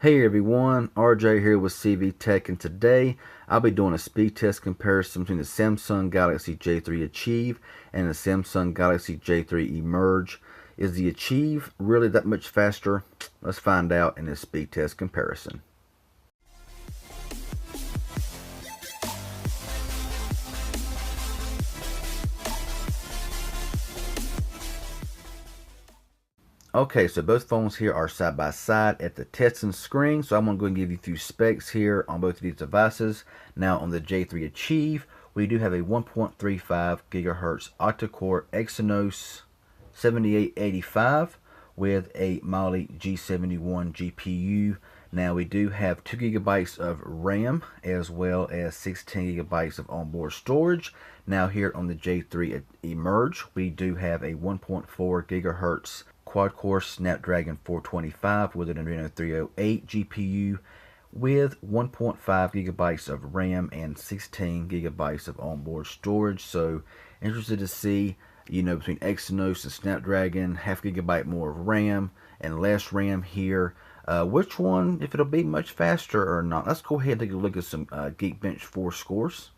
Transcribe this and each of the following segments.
Hey everyone, RJ here with CV Tech, and today I'll be doing a speed test comparison between the Samsung Galaxy J3 Achieve and the Samsung Galaxy J3 Emerge. Is the Achieve really that much faster? Let's find out in this speed test comparison. Okay, so both phones here are side by side at the testing screen. So I'm going to go and give you a few specs here on both of these devices. Now on the J3 Achieve, we do have a 1.35 gigahertz octa-core Exynos 7885 with a Mali G71 GPU. Now we do have 2 gigabytes of RAM as well as 16 gigabytes of onboard storage. Now here on the J3 Emerge, we do have a 1.4 gigahertz quad-core Snapdragon 425 with an Adreno 308 GPU with 1.5 gigabytes of RAM and 16 gigabytes of onboard storage. So interested to see, between Exynos and Snapdragon, half gigabyte more of RAM and less RAM here. Which one, if it'll be much faster or not. Let's go ahead and take a look at some Geekbench 4 scores.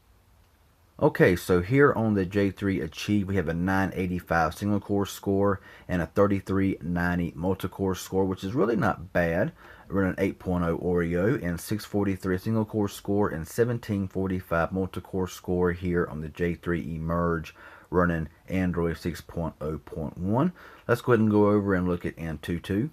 Okay, so here on the J3 Achieve, we have a 985 single core score and a 3390 multi-core score, which is really not bad. Running 8.0 Oreo and 643 single core score and 1745 multi-core score here on the J3 Emerge, running Android 6.0.1. Let's go ahead and go over and look at Antutu.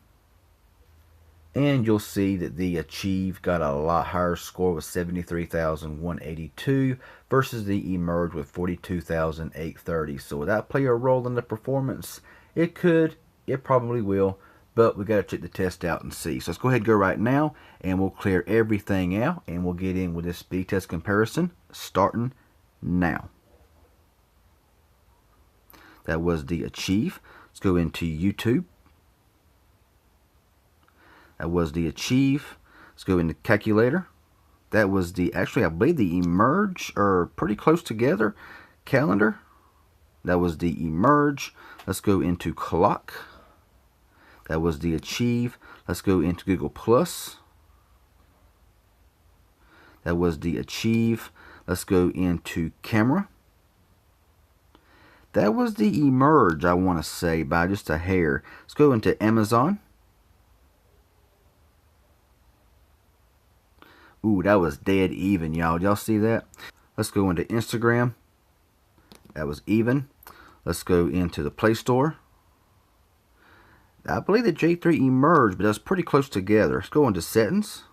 And you'll see that the Achieve got a lot higher score with 73,182 versus the Emerge with 42,830. So will that play a role in the performance? It could, it probably will, but we got to check the test out and see. So let's go ahead and go right now, and we'll clear everything out, and we'll get in with this speed test comparison starting now. That was the Achieve. Let's go into YouTube. That was the Achieve. Let's go into Calculator. That was the, actually I believe the Emerge, or pretty close together. Calendar. That was the Emerge. Let's go into Clock. That was the Achieve. Let's go into Google Plus. That was the Achieve. Let's go into Camera. That was the Emerge, I want to say, by just a hair. Let's go into Amazon. Ooh, that was dead even, y'all. Y'all see that? Let's go into Instagram. That was even. Let's go into the Play Store. I believe the J3 Emerge, but that's pretty close together. Let's go into Settings.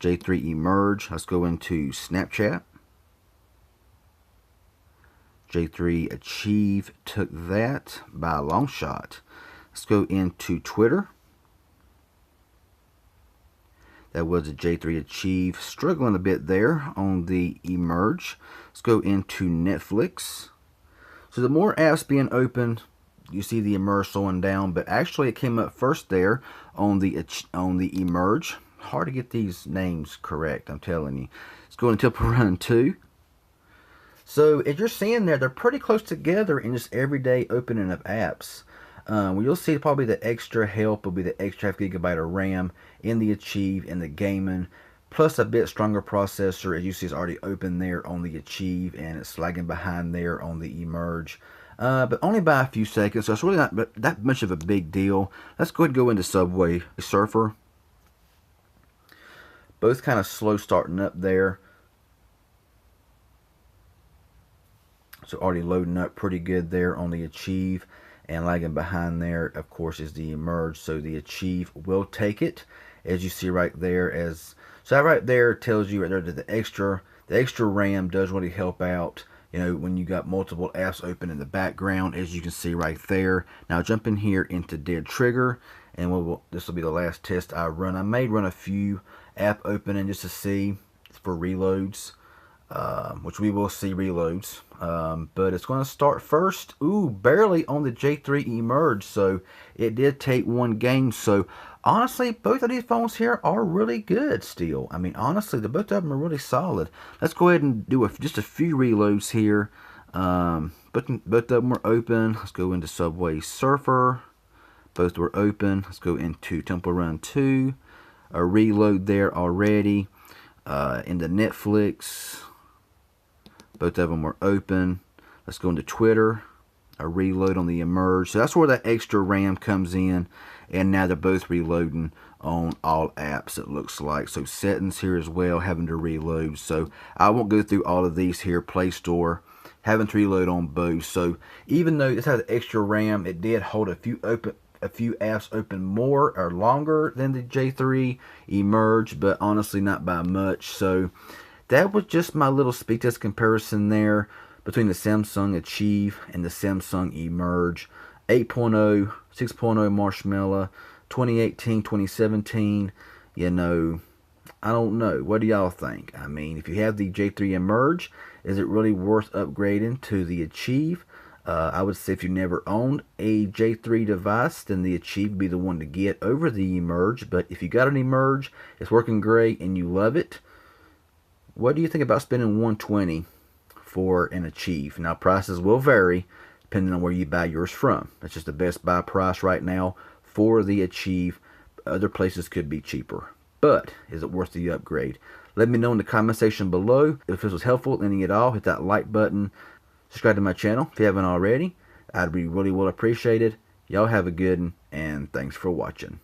J3 Emerge. Let's go into Snapchat. J3 Achieve took that by a long shot. Let's go into Twitter. That was a J3 Achieve, struggling a bit there on the Emerge. Let's go into Netflix. So the more apps being opened, you see the Emerge slowing down, but actually it came up first there on the Emerge. Hard to get these names correct, I'm telling you. Let's go into Temple Run 2. So as you're seeing there, they're pretty close together in just everyday opening of apps. Well, you'll see probably the extra help will be the extra half gigabyte of RAM in the Achieve and the gaming, plus a bit stronger processor. As you see, it's already open there on the Achieve, and it's lagging behind there on the Emerge, but only by a few seconds, so it's really not that much of a big deal. Let's go ahead and go into Subway Surfer. Both kind of slow starting up there. So already loading up pretty good there on the Achieve. And lagging behind there, of course, is the Emerge. So the Achieve will take it, as you see right there. So that right there tells you right there that the extra RAM does really help out. When you got multiple apps open in the background, as you can see right there. Now jump in here into Dead Trigger, and this will be the last test I run. I may run a few app opening just to see for reloads. Which we will see reloads, but it's going to start first. Ooh, barely on the J3 Emerge, so it did take one game. So honestly, both of these phones here are really good still. I mean, honestly, both of them are really solid. Let's go ahead and do just a few reloads here. Both of them are open. Let's go into Subway Surfer. Both were open. Let's go into Temple Run 2. a reload there already. In the Netflix, both of them were open. Let's go into Twitter, a reload on the Emerge. So that's where that extra RAM comes in, and now they're both reloading on all apps, it looks like. So settings here as well, having to reload. So I won't go through all of these here. Play Store, having to reload on both. So even though this has extra RAM, it did hold a few apps open more or longer than the J3 Emerge, but honestly not by much. So that was just my little speed test comparison there between the Samsung Achieve and the Samsung Emerge. 8.0, 6.0 Marshmallow, 2018, 2017, you know, I don't know. What do y'all think? I mean, if you have the J3 Emerge, is it really worth upgrading to the Achieve? I would say if you never owned a J3 device, then the Achieve would be the one to get over the Emerge. But if you got an Emerge, it's working great and you love it, what do you think about spending $120 for an Achieve? Now, prices will vary depending on where you buy yours from. That's just the best buy price right now for the Achieve. Other places could be cheaper. But is it worth the upgrade? Let me know in the comment section below. If this was helpful, any at all, hit that like button. Subscribe to my channel if you haven't already. I'd be really well appreciated. Y'all have a good one, and thanks for watching.